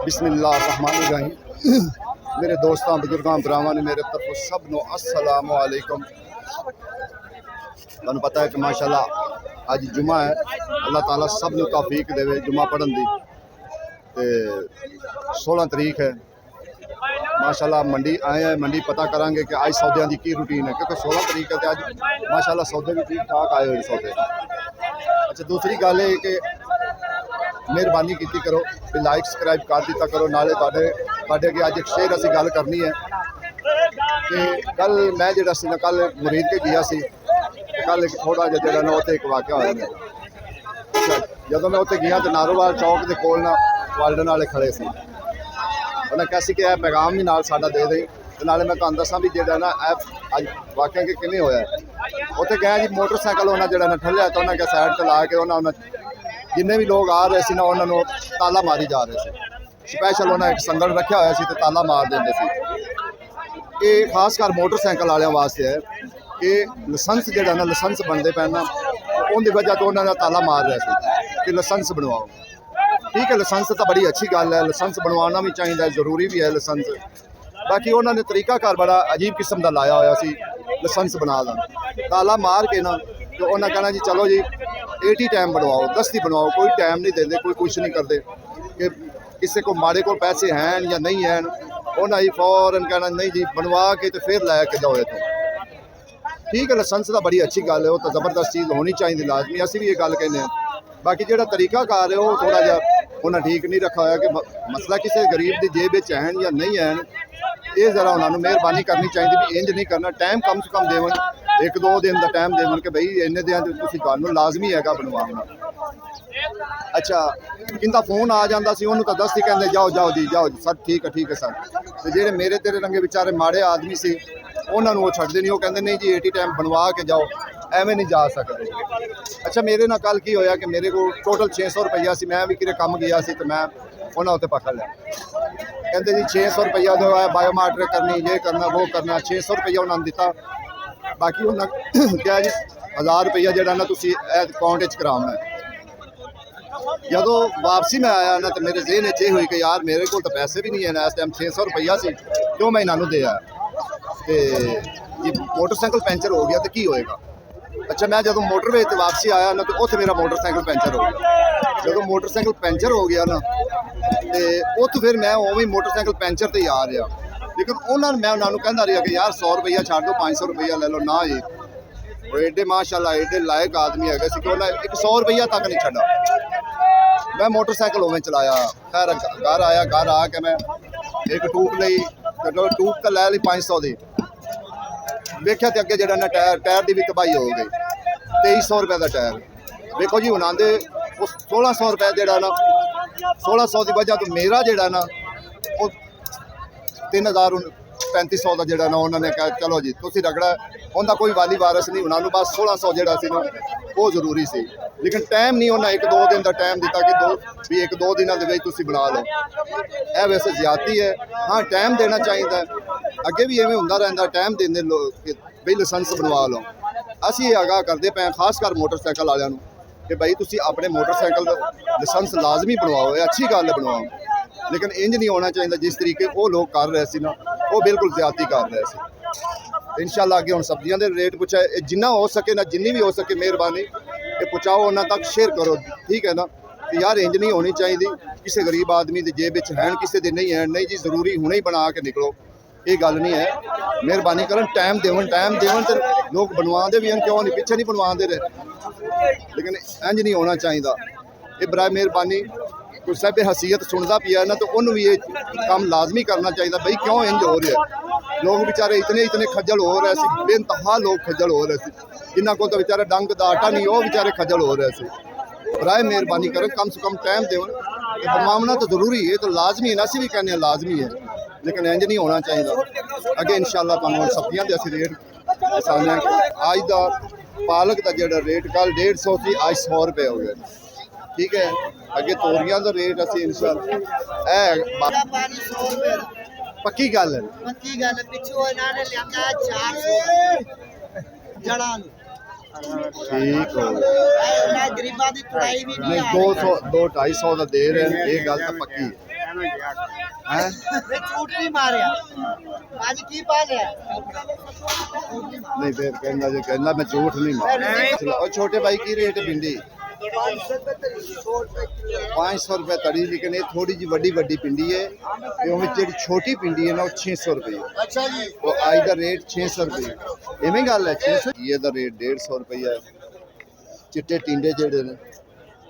बिस्मिल्लाहिर्रहमानिर्रहीम। मेरे दोस्तों बुजुर्गों भरावां ने मेरे तरफ सब नो अस्सलाम वालेकुम। तुहानू पता है कि माशाल्लाह अज जुमा है, अल्लाह ताला सब नू तौफीक देवे जुमा पढ़न दी। ते 16 तरीक है माशाल्लाह मंडी आए हैं, मंडी पता करांगे कि अज सौदियां दी की रूटीन है, क्योंकि 16 तरीक है तो अज माशाल्लाह सौदे भी ठीक ठाक आए हुए सौदे। अच्छा दूसरी गल है कि मेहरबानी की करो कि लाइक सबसक्राइब कर दिता करो। नाले अगे अज एक शेर असी गल करनी है कि कल मैं जो कल मुरीद के गया सी, कल एक थोड़ा जहा जो एक वाक़या होया मेरा। जो मैं उत्ते गया तो नारोवाल चौक के कोल ना वाल्डन वाले खड़े सी, उन्हें कहा कि यह पैगाम भी नाल साडा दे दे। नाले मैं तुहानू दसां भी जो ना अज वाक़या कि किवें होया। उत्ते गया जी मोटरसाइकिल उन्हें जो ना ठल्लिया तो उन्हें साइड ते ला के उन्हें जिन्ने भी लोग आ रहे थे ना उन्होंने ताला मारी जा रहे थे। स्पैशल उन्हें एक संगल रखा हुआ सी ते ताला मार देंगे सी। ये खासकर मोटरसाइकिल वालों वास्ते है कि लाइसेंस जो ना लाइसेंस बनते पे ना उनकी वजह तो उन्होंने ताला मार रहे थे कि लाइसेंस बनवाओ। ठीक है, लाइसेंस तो बड़ी अच्छी गल है, लाइसेंस बनवाना भी चाहिए, जरूरी भी है लाइसेंस। बाकी उन्होंने तरीकाकार बड़ा अजीब किस्म का लाया हुआ सी लाइसेंस बना दा। ताला मार के ना तो उन्हें कहना जी चलो जी 80 टाइम बनवाओ, 10 ही बनवाओ, कोई टाइम नहीं देते, कोई कुछ नहीं करते कि किसी को माड़े को पैसे हैं या नहीं हैं। उन्हें ही फौरन कहना नहीं जी बनवा के तो फिर लैके जाओ इतों। ठीक है, लाइसेंस तो बड़ी अच्छी गल है, वो तो जबरदस्त चीज़ होनी चाहिए लाजमी, असी भी ये गल कहने। बाकी जो तरीकाकार है वो थोड़ा जहा उन्हें ठीक नहीं रखा हुआ कि मसला किसी गरीब की जेब है या नहीं है। ये जरा उन्होंने मेहरबानी करनी चाहिए भी इंज नहीं करना, टाइम कम से कम देवन, 1-2 दिन का टाइम देवन कि भाई इन्ने दिन तुहानू लाजमी है बनवाना। अच्छा किंदा फोन आ जाता सी उन्होंने तो दस ही कहते जाओ जाओ जी जाओ जी सर, ठीक है सर। तो जेडे मेरे तेरे रंगे बेचारे माड़े आदमी से उन्होंने वो छड्डदे नहीं, वो कहते नहीं जी 80 टाइम बनवा के जाओ, एवें नहीं जा सकते। अच्छा मेरे नाल कल की होया कि मेरे को टोटल 600 रुपया सी, मैं भी किते कम गया सी तो मैं उन्होंने उत्ते पकड़ लिया। कहते जी 600 रुपया दो है, बायोमेट्रिक करनी, ये करना वो करना। 600 रुपया उन्होंने दिता, बाकी उन्होंने क्या जी 1000 रुपया जो ना तुम अकाउंट कराना है। जो वापसी में आया ना तो मेरे जेहन ये हुई कि यार मेरे को तो पैसे भी नहीं है ना, इस टाइम 600 रुपया से क्यों मैं इन्होंने दिया तो ये मोटरसाइकिल पैंचर हो गया तो की होएगा। अच्छा मैं जो मोटरवे से वापसी आया ना तो उत्थे मेरा मोटरसाइकिल पैंचर हो गया। जो मोटरसाइकिल पैंचर हो गया ना तो उत्थे फिर मैं उवें मोटरसाइकिल पैंचर ते ही आ रहा। लेकिन उन्होंने मैं उन्होंने कहता रहा कि यार 100 रुपया छाड़ दो, 500 रुपया ले लो ना। ये वो एडे माशाल्लाह एडे लायक आदमी है कि उन्हें 100 रुपया तक नहीं छड़ा। मैं मोटरसाइकिल उवें चलाया, खैर घर आया, घर आके मैं एक टूब ली, टूब तो लै ली 500 की। वेख्या तो अगे जो टायर की भी तबाही हो गई, 2300 रुपये का टायर। देखो जी उन्होंने 1600 रुपये जो ना 1600 की वजह तो मेरा जोड़ा ना वो 3000-3500 का जोड़ा ना उन्होंने कहा चलो जी तुम रगड़ा। उनका कोई वाली वारस नहीं, उन्होंने बस 1600 जोड़ा सी ना वो जरूरी सी। लेकिन टाइम नहीं उन्हें 1-2 दिन का टाइम दिता कि 1-2 दिनों के बना लो। यह वैसे ज्यादती है, हाँ टाइम देना चाहिए। अगे भी इवें होंदा रहिंदा, टाइम देंदे लोग बई लाइसेंस बनवा लो। असी आगाह करते पे खासकर मोटरसाइकिल वालों कि भाई तुसी अपने मोटरसाइकिल लाइसेंस लाजमी बनवाओ, ये अच्छी गल बनवाओ। लेकिन इंज नहीं होना चाहिए जिस तरीके वो लोग कर रहे थे ना, वो बिल्कुल ज्यादती कर रहे थे। इंशाल्लाह अगे हुण सब्जियां दे रेट पुछा जिन्ना हो सके ना, जिन्नी भी हो सके मेहरबानी ये पहुँचाओ, उन्होंने तक शेयर करो। ठीक है ना कि यार इंज नहीं होनी चाहिए किसी गरीब आदमी की जेब है किसी के नहीं है। नहीं जी जरूरी हुणे ही बना के निकलो, ये गल नहीं है। मेहरबानी कर टाइम देवन तो लोग बनवाते भी हैं, क्यों नहीं पिछे नहीं बनवाते रहे। लेकिन इंज नहीं होना चाहिए। ये बराए मेहरबानी कोई साहब हसीयत सुनता पिया ना तो उन्होंने भी ये काम लाजमी करना चाहिए। भाई क्यों इंज हो रहा है, लोग बेचारे इतने खज्जल हो रहे थे, बेनतहा लोग खज्जल हो रहे थे, जिन्होंने को तो बेचारे डंग का आटा नहीं, वो बेचारे खज्जल हो रहे थे। बराए मेहरबानी करें कम से कम टाइम देवन, बनवाना तो जरूरी है, तो लाजमी है ना, असी भी कहने लाजमी है। लेकिन इंज नहीं होना चाहिए। अगे इंशाल्लाह तुहानू सब्जियां दे असीं रेट दसाने। अज का पालक का जो रेट कल 150 सी, अज 100 रुपये हो गए। ठीक है, अगे तोरियां का रेट असीं इंशाल्लाह पक्की गल है, ठीक हो नहीं 200-250 का दे रहे हैं, ये गल तो पक्की है। हैं मैं झूठ नहीं मारिया आज की बात है नहीं फिर कहना जो कहना मैं झूठ नहीं मार और छोटे भाई की रेट भिंडी 500 रुपये तड़ी लेकिन ये थोड़ी जी वड्डी वड्डी पिंडी है जी छोटी पिंडी है ना वो 600 रुपये अच्छा जी तो आज का रेट 600 रुपये इवें गल है 600 ये दा रेट 150 रुपया है चिट्टे टिंडे जेड़े ने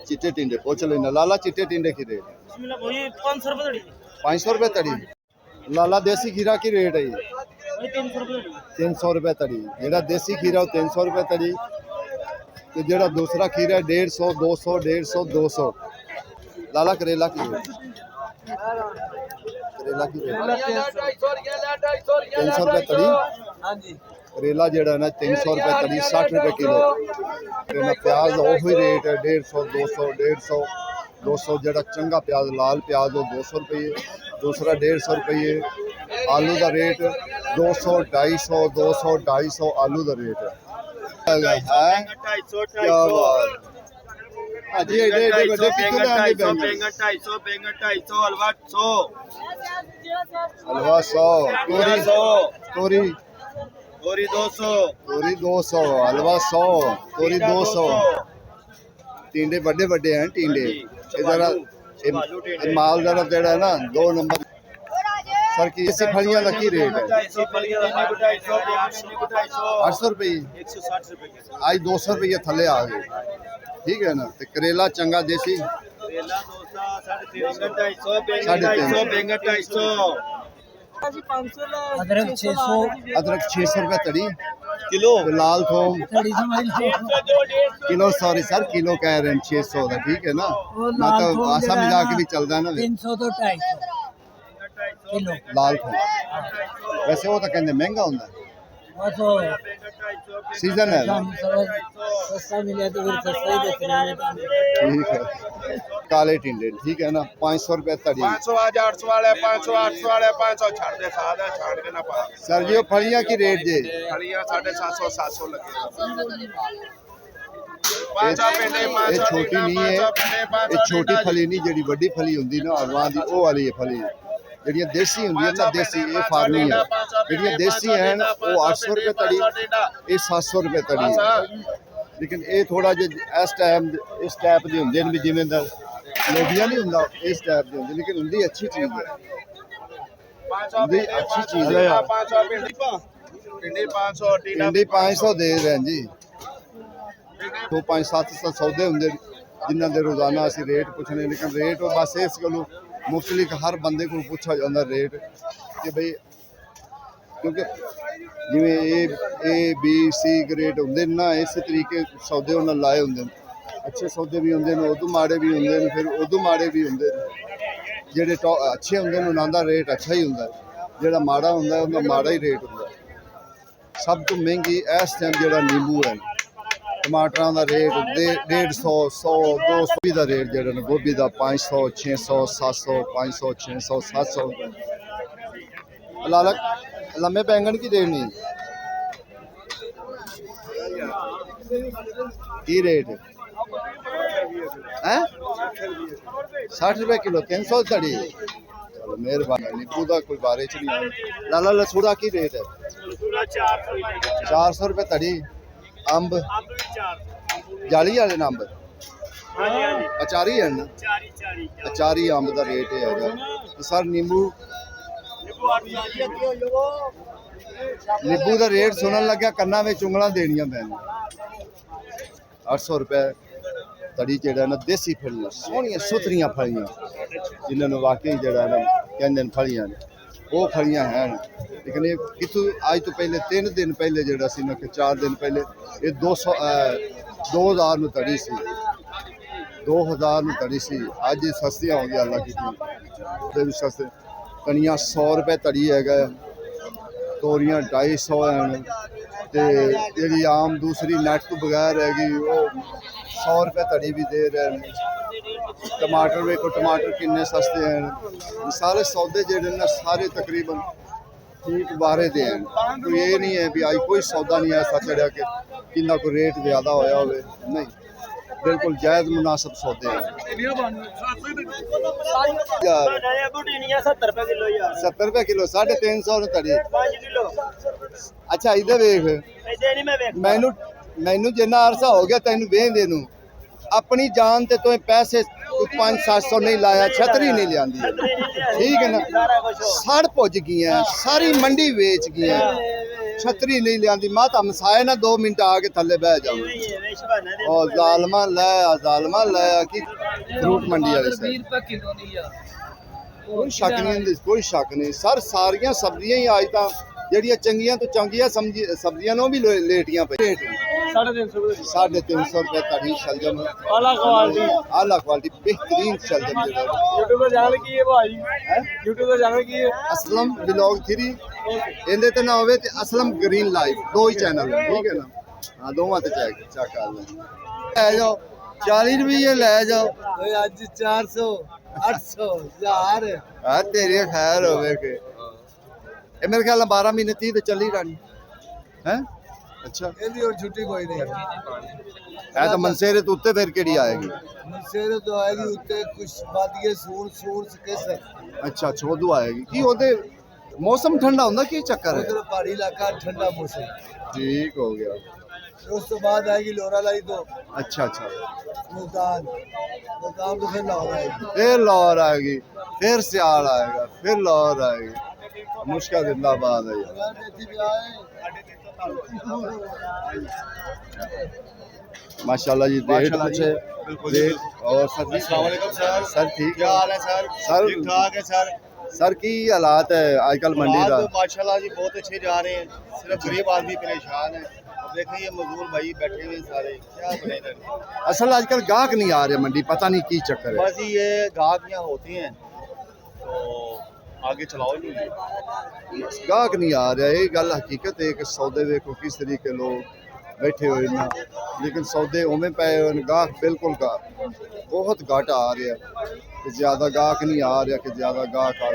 चिट्टे टिंडे पूछ लेना लाला चिट्टे टिंडे की रेट 500 रुपये तड़ी लाला देसी खीरा की रेट है ये 300 रुपये तड़ी जेड़ा देसी खीरा 300 रुपये तड़ी तो जेड़ा दूसरा खीरा 150 200 150 200 लाला करेला की रेट करेला की रेट 300 रुपये तड़ी करेला जेड़ा ना 300 रुपये तड़ी 60 रुपये किलो प्याज वही रेट है 150 200 150 200 जेड़ा चंगा प्याज लाल प्याज वो 200 रुपये दूसरा 150 रुपये आलू का रेट 200 250 200 250 आलू का रेट है क्या बात अजी एडे एडे बड़े कितने आने बैंगन 250 हलवा 100 हलवा 100 तोरी 100 तोरी तोरी 200 तोरी 200 हलवा 100 तोरी 200 टिंडे बड़े बड़े हैं टिंडे इधर माल जरा तेरा है ना 2 नंबर सर की इसी फलियां का की रेट है 800 रुपये 160 रुपए आज 200 रुपये थले आ गए ठीक है ना तो करेला चंगा देसी करेला 200 250 बैंगन 250 अदरक 600 अदरक 600 रुपये तड़ी किलो तो लाल थोम थोड़ी समझ लो किलो सॉरी सर किलो कह रहे हैं 600 का ठीक है ना ना तो आशा मजाक भी चलता है ना 300 तो 250 किलो लाल थोम वैसे वो तो कहते महंगा होता है बस सीजन है ना सस्ता मिले तो फिर सस्ता ही देते हैं ठीक है काले टिंडे ठीक है ना 500 रुपये तड़ी 500 आज 800 वाले 500 800 वाले 500 छाड़ दे सादा छाड़ के ना पा सर जी वो फलियां की रेट जे फलियां 750 700 लगे ये छोटी नहीं है ये छोटी फली नहीं जी बड़ी फली होंगी ना अरवां दी वो वाली फली ਜਿਹੜੀਆਂ ਦੇਸੀ ਹੁੰਦੀਆਂ ਨਾ ਦੇਸੀ ਇਹ ਫਾਰਮੀ ਹੈ ਜਿਹੜੀਆਂ ਦੇਸੀ ਹਨ ਉਹ 800 रुपये तड़ी ਇਹ 700 रुपये तड़ी लेकिन ये थोड़ा जिहा इस टाइप ਦੇ ਹੁੰਦੇ ਨੇ ਜਿਵੇਂ ਦਾ ਲੋਬੀਆ ਨਹੀਂ ਹੁੰਦਾ ਇਸ टाइप ਦੇ ਹੁੰਦੇ लेकिन ਹੁੰਦੀ अच्छी चीज़ है ਹੁੰਦੀ अच्छी चीज़ है 500 भिंडी 500 भिंडी 500 दे रहे हैं जी तो 5-7 सौदे ਹੁੰਦੇ जिन्हों के रोजाना असी रेट पुछने लेकिन रेट बस इस गलों मुख्तलिफ हर बंदे को पूछा जाता रेट कि भाई क्योंकि जिमें ए बी सी ग्रेड होंगे ना इस तरीके सौदे उन्हें लाए होंगे अच्छे सौदे भी होंगे उदू माड़े भी होंगे फिर उदू माड़े भी होंगे जेडे अच्छे होंगे उन्होंने रेट अच्छा ही होंगे जोड़ा माड़ा होंगे उनका माड़ा ही रेट होंगे सब तो महंगी इस टाइम जो नींबू है टमाटर का रेट 150 100 200 का रेट जो गोभी का 500 600 700 500 600 700 लाला लम्बे बैंगन की रेट नहीं की रेट है 60 रुपये किलो 300 तड़ी चलो मेहरबानी नींबू का कोई बारे च नहीं लाला लसूड़ा की रेट है 400 रुपये तड़ी अंब जाली वाले अंब अचारी है ना अचारी अंब का रेट है सर नींबू नींबू का रेट सुनन लग्या कन्ना में उंगलां देनियां पैनियां 800 रुपये तड़ी जेड़ा ना देसी फलियां सोहनियां सुथरियां फलियां जिन्होंने वाकई जेड़ा ना कहंदे न फलियां वो फलियां हैं लेकिन ये कितों आज तो पहले 3 दिन पहले जेड़ा सी ना कि 4 दिन पहले ये 2000 में तड़ी सी 2000 में तड़ी सी अज सस्तियां हो गई अल्लाह की भी सस्ते कनिया 100 रुपये तड़ी है तोरियां 250 हैं जी आम दूसरी नेट तो बगैर हैगी वो 100 रुपये तड़ी भी दे रहे हैं टमाटर वेखो टमाटर किन्ने सस्ते हैं सारे सौदे जेडे ना सारे तकरीबन ठीक बारे दे हैं कोई ये नहीं है भी आज कोई सौदा नहीं ऐसा चढ़िया कि किन्ना को रेट ज़्यादा होया होवे नहीं बिल्कुल जायज़ मुनासिब सौदे हैं। यार 70 रुपए किलो 350 ने तड़ी। अच्छा इधर देख मैनू मैनू जिन्ना अरसा हो गया तेन वेंदे नू अपनी जान ते तो पैसे 500-700 नहीं लाया, छतरी नहीं लियांदी, ठीक है ना। सड़ पुज गई है, सारी मंडी बेच गई है, छतरी नहीं लियांदी। माता मसाए ना 2 मिनट आके थल्ले बह जाओ। और जालमा ले कि फ्रूट मंडी वाले से कोई शक नहीं, कोई शक नहीं सर। सारियां सब्जियां ही आज तां ਜਿਹੜੀਆਂ ਚੰਗੀਆਂ ਤੋਂ ਚੰਗੀਆਂ ਸਬਜ਼ੀਆਂ ਨੂੰ ਵੀ ਲੇਟੀਆਂ ਪਈ। 350 रुपए तड़ी शलजम आला क्वालिटी बेहतरीन शलजम YouTube ਤੇ ਜਾਣ ਕੀ ਹੈ ਭਾਈ YouTube ਤੇ ਜਾਣ ਕੀ ਹੈ असलम ब्लॉग 3 ਇਹਦੇ ਤੇ ਨਾ ਹੋਵੇ ਤੇ असलम ग्रीन लाइफ दो ही चैनल है, ठीक है ना। हाँ दोवां ते चेक कर ले जाओ 40 रुपये ले जाओ ਓਏ ਅੱਜ 400 800 1000 हाँ तेरी खैर होवे के ਇਹ ਮੇਰੇ ਖਿਆਲ ਨਾਲ 12 ਮਹੀਨੇ 30 ਤੇ ਚੱਲੀ ਰਾਣੀ ਹੈ। ਅੱਛਾ ਇਹਦੀ ਹੋਰ ਛੁੱਟੀ ਕੋਈ ਨਹੀਂ। ਇਹ ਤਾਂ ਮਨਸੇਰੇ ਤੋਂ ਉੱਤੇ ਫਿਰ ਕਿਹੜੀ ਆਏਗੀ? ਮਨਸੇਰੇ ਤੋਂ ਆਏਗੀ ਉੱਤੇ ਕੁਛ ਬਾਦੀਏ ਸੂਰ ਕਿਸ ਅੱਛਾ ਛੋਦੂ ਆਏਗੀ। ਕੀ ਉਹਦੇ ਮੌਸਮ ਠੰਡਾ ਹੁੰਦਾ, ਕੀ ਚੱਕਰ ਹੈ? ਉਧਰ ਪਹਾੜੀ ਇਲਾਕਾ ਠੰਡਾ ਮੌਸਮ ਠੀਕ ਹੋ ਗਿਆ। ਉਸ ਤੋਂ ਬਾਅਦ ਆਏਗੀ ਲੋਰਾ लाई ਤੋਂ। अच्छा मुल्तान तो फिर लाहौर आएगी। फिर लाहौर आएगी, फिर सियाल आएगा, फिर लाहौर आएगी। मुश्किल जिंदाबाद है माशाल्लाह जी। डेट कुछ है और सर सर ठीक है सर, ठीक ठाक है सर। सर की हालात है आजकल मंडी का? माशाल्लाह जी बहुत अच्छे जा रहे हैं, सिर्फ गरीब आदमी परेशान है। अब देखिए ये मजदूर भाई बैठे हुए सारे क्या बनेगा। असल आजकल गाहक नहीं आ रहे मंडी, पता नहीं की चक्कर है। बस ये गाहक यहाँ होते हैं तो आगे चलाओ नहीं। गाहक नहीं आ रहा, ये गल हकीकत है कि सौदे देखो किस तरीके लोग बैठे हुए ना, लेकिन सौदे उमें पे गाहक बिल्कुल बहुत घट आ रहा है। कि ज़्यादा गाहक नहीं आ रहा कि ज़्यादा गाहक आ